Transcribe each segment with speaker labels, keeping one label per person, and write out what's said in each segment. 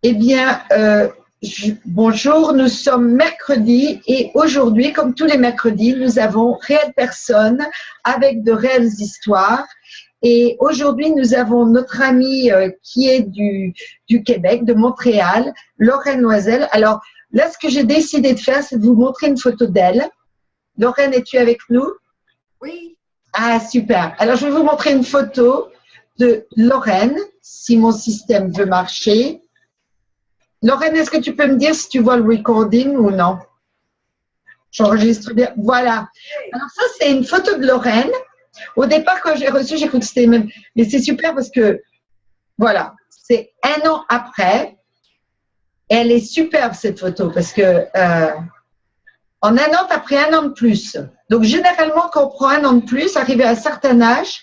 Speaker 1: Eh bien, bonjour, nous sommes mercredi et aujourd'hui, comme tous les mercredis, nous avons réelles personnes avec de réelles histoires. Et aujourd'hui, nous avons notre amie qui est du Québec, de Montréal, Lorraine Loisel. Alors là, ce que j'ai décidé de faire, c'est de vous montrer une photo d'elle. Lorraine, es-tu avec nous?
Speaker 2: Oui.
Speaker 1: Ah, super. Alors, je vais vous montrer une photo de Lorraine, si mon système veut marcher. Lorraine, est-ce que tu peux me dire si tu vois le recording ou non? J'enregistre bien. Voilà. Alors ça, c'est une photo de Lorraine. Au départ, quand j'ai reçu, j'ai cru que c'était même… Mais c'est super parce que, voilà, c'est un an après. Et elle est superbe, cette photo, parce que en un an, tu as pris un an de plus. Donc, généralement, quand on prend un an de plus, arrivé à un certain âge,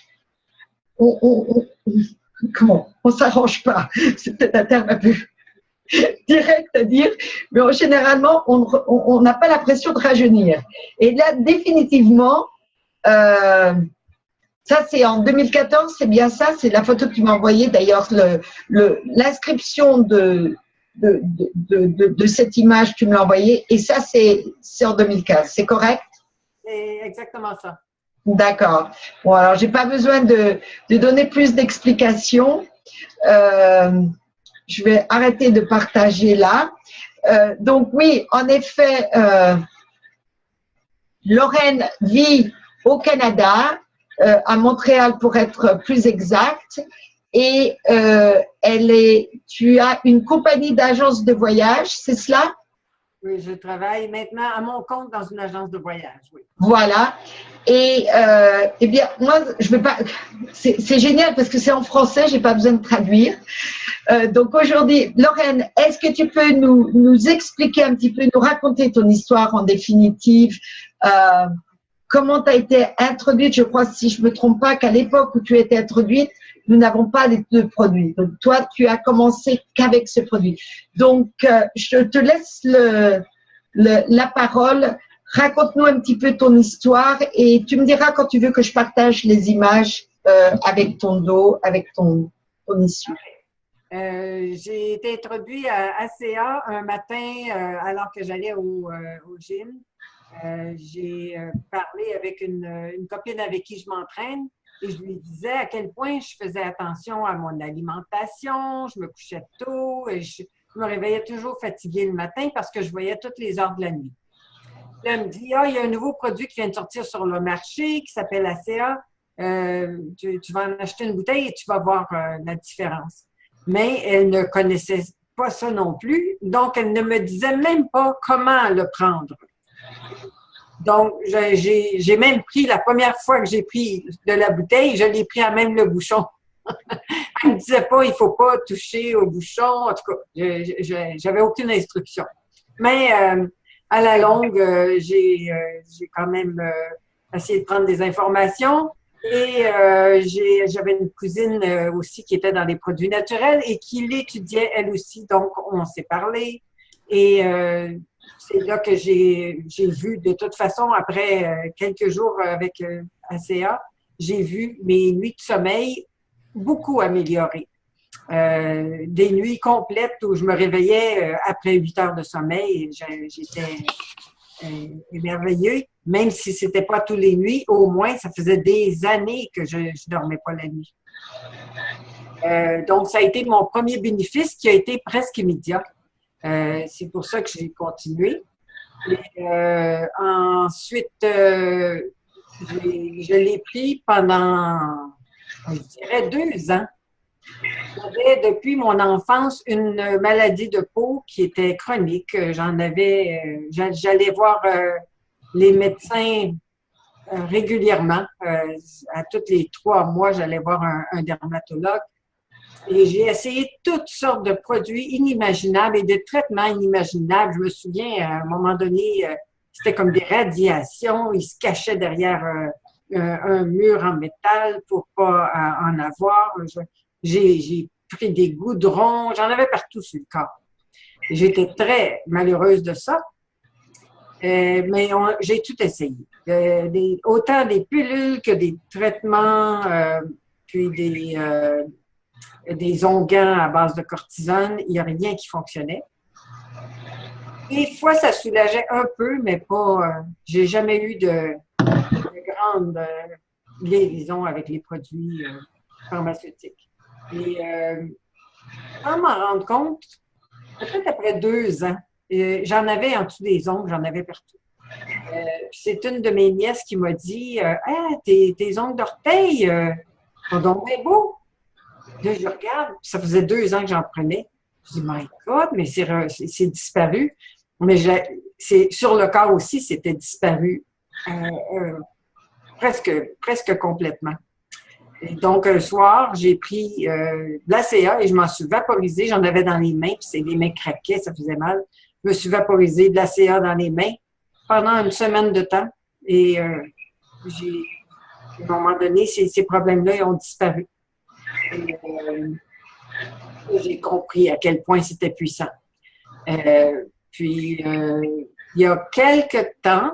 Speaker 1: comment? On ne s'arrange pas. C'est peut-être un terme un peu direct à dire, mais généralement, on n'a pas l'impression de rajeunir. Et là, définitivement, ça c'est en 2014, c'est bien ça, c'est la photo que tu m'as envoyée. D'ailleurs, l'inscription de cette image, tu me l'as envoyée, et ça, c'est en 2015, c'est correct?
Speaker 2: C'est exactement ça.
Speaker 1: D'accord. Bon, alors, j'ai pas besoin de donner plus d'explications. Je vais arrêter de partager là. Donc oui, en effet, Lorraine vit au Canada, à Montréal pour être plus exact, et tu as une compagnie d'agence de voyage, c'est cela?
Speaker 2: Oui, je travaille maintenant à mon compte dans une agence de voyage, oui.
Speaker 1: Voilà. Et eh bien, moi, je vais pas. C'est génial parce que c'est en français, j'ai pas besoin de traduire. Donc aujourd'hui, Lorraine, est-ce que tu peux nous expliquer un petit peu, nous raconter ton histoire en définitive, comment tu as été introduite? Je crois, si je me trompe pas, qu'à l'époque où tu étais introduite, nous n'avons pas de produit. Donc toi, tu as commencé qu'avec ce produit. Donc, je te laisse la parole. Raconte-nous un petit peu ton histoire et tu me diras quand tu veux que je partage les images avec ton dos, avec ton issue.
Speaker 2: J'ai été introduite à ACA un matin alors que j'allais au gym. J'ai parlé avec une copine avec qui je m'entraîne et je lui disais à quel point je faisais attention à mon alimentation, je me couchais tôt et je me réveillais toujours fatiguée le matin parce que je voyais toutes les heures de la nuit. Là, elle me dit, ah, il y a un nouveau produit qui vient de sortir sur le marché qui s'appelle ACA. Tu vas en acheter une bouteille et tu vas voir la différence. Mais elle ne connaissait pas ça non plus, donc elle ne me disait même pas comment le prendre. Donc, j'ai même pris, la première fois que j'ai pris de la bouteille, je l'ai pris à même le bouchon. Elle ne me disait pas, il ne faut pas toucher au bouchon. En tout cas, j'avais aucune instruction. Mais à la longue, j'ai quand même essayé de prendre des informations. Et j'avais une cousine aussi qui était dans les produits naturels et qui l'étudiait elle aussi. Donc, on s'est parlé. Et c'est là que j'ai vu, de toute façon, après quelques jours avec ACA, j'ai vu mes nuits de sommeil beaucoup améliorer. Des nuits complètes où je me réveillais après 8 heures de sommeil. J'étais émerveillée, même si ce n'était pas tous les nuits, au moins ça faisait des années que je ne dormais pas la nuit. Donc, ça a été mon premier bénéfice qui a été presque immédiat. C'est pour ça que j'ai continué. Et, ensuite, je l'ai pris pendant, je dirais, 2 ans. J'avais depuis mon enfance une maladie de peau qui était chronique. J'allais voir les médecins régulièrement. À tous les 3 mois, j'allais voir un dermatologue. Et j'ai essayé toutes sortes de produits inimaginables et de traitements inimaginables. Je me souviens, à un moment donné, c'était comme des radiations. Ils se cachaient derrière un mur en métal pour pas en avoir. J'ai pris des goudrons. J'en avais partout sur le corps. J'étais très malheureuse de ça. Mais j'ai tout essayé. Autant des pilules que des traitements, puis des onguents à base de cortisone, il n'y a rien qui fonctionnait. Des fois, ça soulageait un peu, mais pas. J'ai jamais eu de grande guérison avec les produits pharmaceutiques. Et sans m'en rendre compte, peut-être après 2 ans, j'en avais en dessous des ongles, j'en avais partout. C'est une de mes nièces qui m'a dit ah, tes ongles d'orteil sont donc bien beaux. Là, je regarde, ça faisait 2 ans que j'en prenais. Je dis, my God, mais c'est disparu. Mais sur le corps aussi, c'était disparu presque complètement. Et donc, un soir, j'ai pris de l'ACA et je m'en suis vaporisée. J'en avais dans les mains, puis les mains craquaient, ça faisait mal. Je me suis vaporisée de l'ACA dans les mains pendant une semaine de temps. Et à un moment donné, ces problèmes-là ils ont disparu. Et, j'ai compris à quel point c'était puissant. Puis, il y a quelque temps,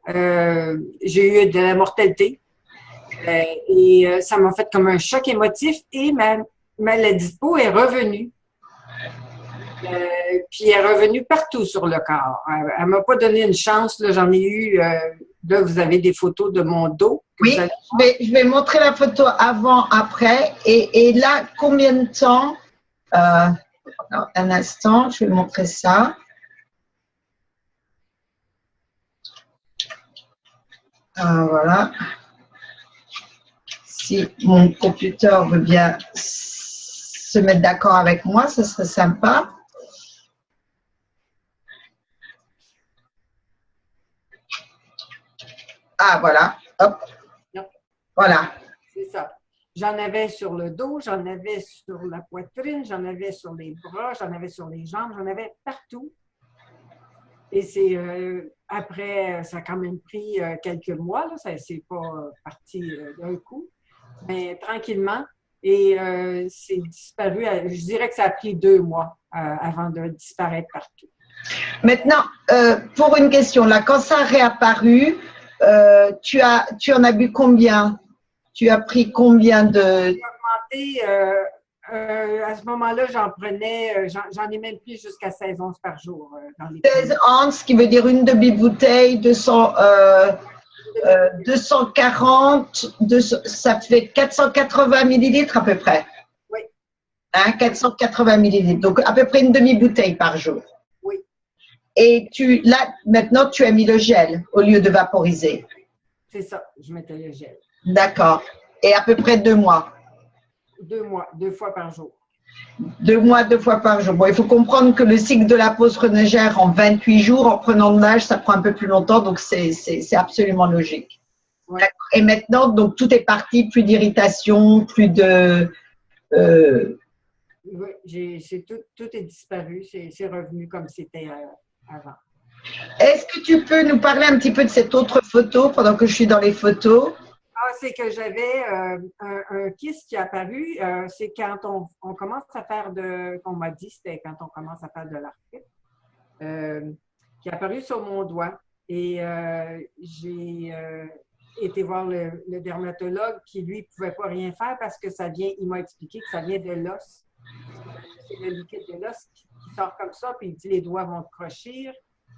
Speaker 2: j'ai eu de la mortalité et ça m'a fait comme un choc émotif et ma maladie de peau est revenue. Puis elle est revenue partout sur le corps. Elle ne m'a pas donné une chance. J'en ai eu, là, vous avez des photos de mon dos.
Speaker 1: Oui, je vais montrer la photo avant, après. Et là, combien de temps un instant, je vais montrer ça. Voilà. Si mon computer veut bien se mettre d'accord avec moi, ce serait sympa. Ah, voilà. Hop. Voilà.
Speaker 2: C'est ça. J'en avais sur le dos, j'en avais sur la poitrine, j'en avais sur les bras, j'en avais sur les jambes, j'en avais partout. Et c'est après, ça a quand même pris quelques mois, là, ça c'est pas parti d'un coup, mais tranquillement. Et c'est disparu, je dirais que ça a pris 2 mois avant de disparaître partout.
Speaker 1: Maintenant, pour une question, là, quand ça a réapparu, tu en as bu combien? Tu as pris combien de…
Speaker 2: J'ai augmenté, à ce moment-là, j'en prenais, j'en ai même pris jusqu'à 16 onces par jour. Dans les
Speaker 1: 16 onces, qui veut dire une demi-bouteille, 240, ça fait 480 millilitres à peu près.
Speaker 2: Oui.
Speaker 1: Hein, 480 millilitres, donc à peu près une demi-bouteille par jour.
Speaker 2: Oui.
Speaker 1: Et là, maintenant, tu as mis le gel au lieu de vaporiser.
Speaker 2: C'est ça, je mettais le gel.
Speaker 1: D'accord. Et à peu près 2 mois.
Speaker 2: 2 mois, 2 fois par jour.
Speaker 1: 2 mois, 2 fois par jour. Bon, il faut comprendre que le cycle de la peau se régénère en 28 jours. En prenant de l'âge, ça prend un peu plus longtemps, donc c'est absolument logique.
Speaker 2: Ouais.
Speaker 1: Et maintenant, donc tout est parti, plus d'irritation, plus de…
Speaker 2: Oui, tout est disparu, c'est revenu comme c'était avant.
Speaker 1: Est-ce que tu peux nous parler un petit peu de cette autre photo pendant que je suis dans les photos?
Speaker 2: Ah, c'est que j'avais un kyste qui est apparu. C'est quand on commence à faire on m'a dit, c'était quand on commence à faire de l'arthrite, qui est apparu sur mon doigt. Et j'ai été voir le dermatologue qui, lui, ne pouvait pas rien faire parce que il m'a expliqué que ça vient de l'os. C'est le liquide de l'os qui sort comme ça, puis il dit les doigts vont te crochir.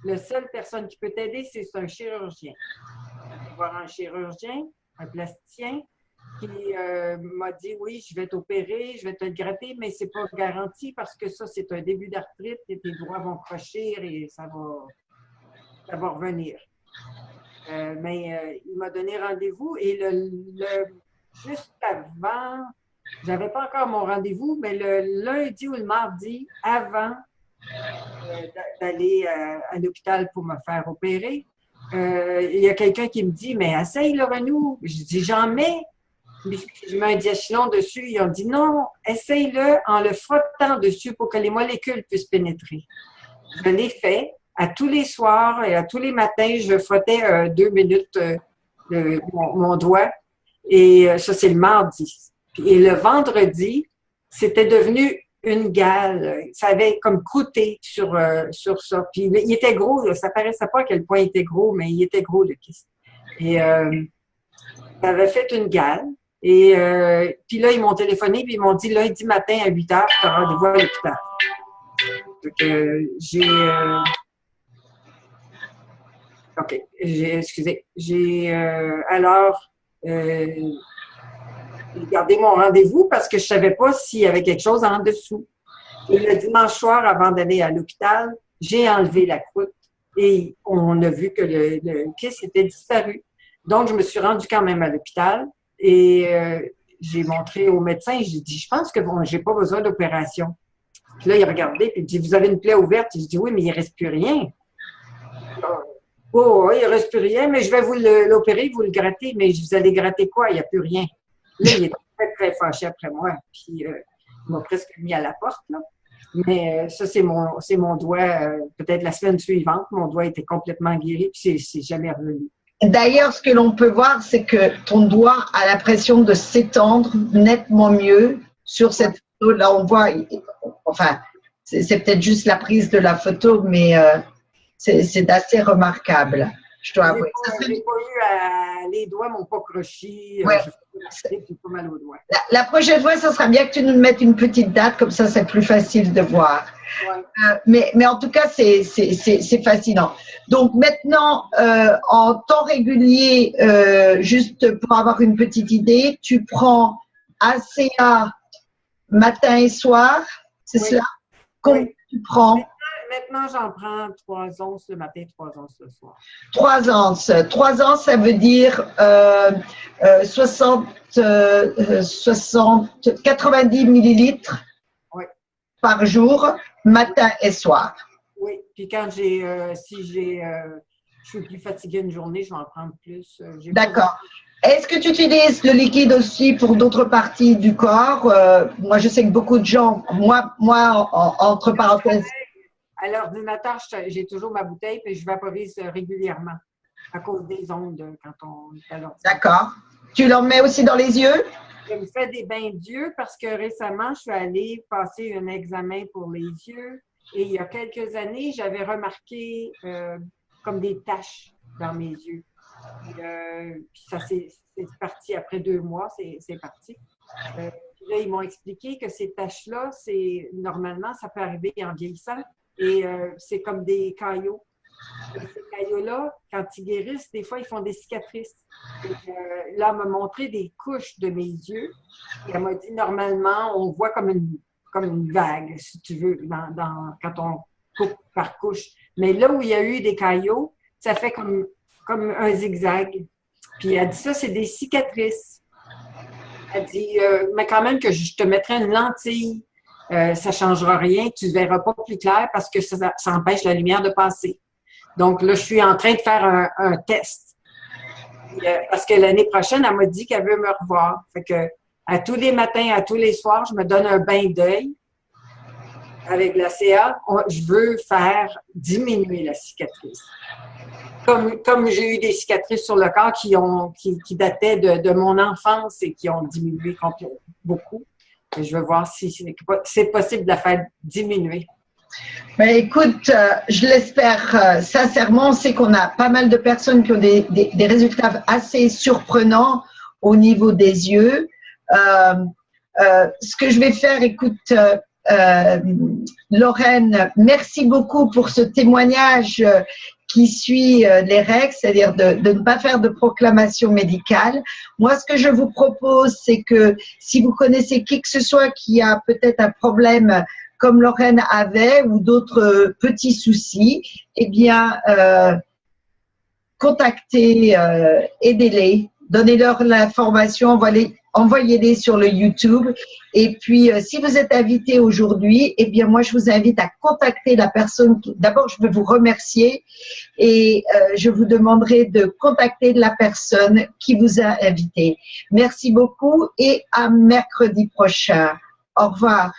Speaker 2: La seule personne qui peut t'aider, c'est un chirurgien. Je vais voir un chirurgien, un plasticien, qui m'a dit oui, je vais t'opérer, je vais te le gratter, mais c'est pas garanti parce que ça, c'est un début d'arthrite et tes doigts vont crochir et ça va revenir. Mais il m'a donné rendez-vous et juste avant, j'avais pas encore mon rendez-vous, mais le lundi ou le mardi avant d'aller à l'hôpital pour me faire opérer, il y a quelqu'un qui me dit « Mais essaye le Renou ». Je dis « J'en mets ». Je mets un diachylon dessus. Ils ont dit « Non, essaye-le en le frottant dessus pour que les molécules puissent pénétrer ». Je l'ai fait. À tous les soirs et à tous les matins, je frottais 2 minutes mon doigt. Et ça, c'est le mardi. Et le vendredi, c'était devenu une gale. Ça avait comme croûté sur ça. Puis il était gros. Là. Ça ne paraissait pas à quel point il était gros, mais il était gros, le kyste. Et ça avait fait une gale. Et puis là, ils m'ont téléphoné, puis ils m'ont dit lundi matin à 8 heures, tu auras rendez-vous à l'hôpital. Donc, OK, excusez. J'ai alors gardé mon rendez-vous parce que je ne savais pas s'il y avait quelque chose en dessous. Et le dimanche soir, avant d'aller à l'hôpital, j'ai enlevé la croûte et on a vu que le kyste était disparu. Donc, je me suis rendue quand même à l'hôpital et j'ai montré au médecin, j'ai dit, je pense que bon, j'ai pas besoin d'opération. Puis là, il a regardé et il dit, vous avez une plaie ouverte? J'ai dit, oui, mais il ne reste plus rien. Oh, il ne reste plus rien, mais je vais vous l'opérer, vous le gratter, mais vous allez gratter quoi? Il n'y a plus rien. Là, il était très, très fâché après moi. Puis, il m'a presque mis à la porte, là. Mais ça, c'est mon doigt. Peut-être la semaine suivante, mon doigt était complètement guéri, puis c'est jamais revenu.
Speaker 1: D'ailleurs, ce que l'on peut voir, c'est que ton doigt a l'impression de s'étendre nettement mieux sur cette photo. Là, on voit, enfin, c'est peut-être juste la prise de la photo, mais c'est assez remarquable, je dois avouer.
Speaker 2: J'ai pas eu les doigts m'ont pas croché.
Speaker 1: Ouais.
Speaker 2: J'ai pas mal aux doigts.
Speaker 1: La prochaine fois, ça sera bien que tu nous mettes une petite date, comme ça, c'est plus facile de voir. Ouais. Mais en tout cas, c'est fascinant. Donc maintenant, en temps régulier, juste pour avoir une petite idée, tu prends ACA matin et soir, c'est cela? Combien tu prends?
Speaker 2: Maintenant, j'en prends 3 onces le matin, 3 onces le soir.
Speaker 1: 3 onces. 3 onces, ça veut dire 90 millilitres par jour, matin et soir.
Speaker 2: Oui, puis quand je suis plus fatiguée une journée, je vais en prendre plus.
Speaker 1: D'accord. Est-ce que tu utilises le liquide aussi pour d'autres parties du corps? Moi, je sais que beaucoup de gens, moi entre parenthèses.
Speaker 2: À l'ordinateur, j'ai toujours ma bouteille et je vaporise régulièrement à cause des ondes quand on est à l'ordinateur. D'accord.
Speaker 1: Tu l'en mets aussi dans les yeux?
Speaker 2: Je me fais des bains d'yeux parce que récemment, je suis allée passer un examen pour les yeux et il y a quelques années, j'avais remarqué comme des taches dans mes yeux. Puis ça, c'est parti après 2 mois, c'est parti. Puis là, ils m'ont expliqué que ces taches-là, normalement, ça peut arriver en vieillissant. Et c'est comme des caillots. Et ces caillots-là, quand ils guérissent, des fois, ils font des cicatrices. Et, là, elle m'a montré des couches de mes yeux. Et elle m'a dit, normalement, on voit comme une vague, si tu veux, quand on coupe par couche. Mais là où il y a eu des caillots, ça fait comme un zigzag. Puis elle dit, ça, c'est des cicatrices. Elle dit, mais quand même que je te mettrais une lentille. Ça ne changera rien, tu ne verras pas plus clair parce que ça empêche la lumière de passer. Donc là, je suis en train de faire un test. Parce que l'année prochaine, elle m'a dit qu'elle veut me revoir. Fait que à tous les matins, à tous les soirs, je me donne un bain d'œil avec la CA. Je veux faire diminuer la cicatrice. Comme j'ai eu des cicatrices sur le corps qui dataient de mon enfance et qui ont diminué beaucoup. Et je veux voir si c'est possible de la faire diminuer.
Speaker 1: Ben écoute, je l'espère sincèrement. On sait qu'on a pas mal de personnes qui ont des résultats assez surprenants au niveau des yeux. Ce que je vais faire, écoute, Lorraine, merci beaucoup pour ce témoignage qui suit les règles, c'est-à-dire de ne pas faire de proclamation médicale. Moi, ce que je vous propose, c'est que si vous connaissez qui que ce soit qui a peut-être un problème comme Lorraine avait ou d'autres petits soucis, eh bien, contactez, aidez-les, donnez-leur l'information, envoyez-les sur le YouTube. Et puis, si vous êtes invité aujourd'hui, eh bien, moi, je vous invite à contacter la personne. D'abord, je vais vous remercier et je vous demanderai de contacter la personne qui vous a invité. Merci beaucoup et à mercredi prochain. Au revoir.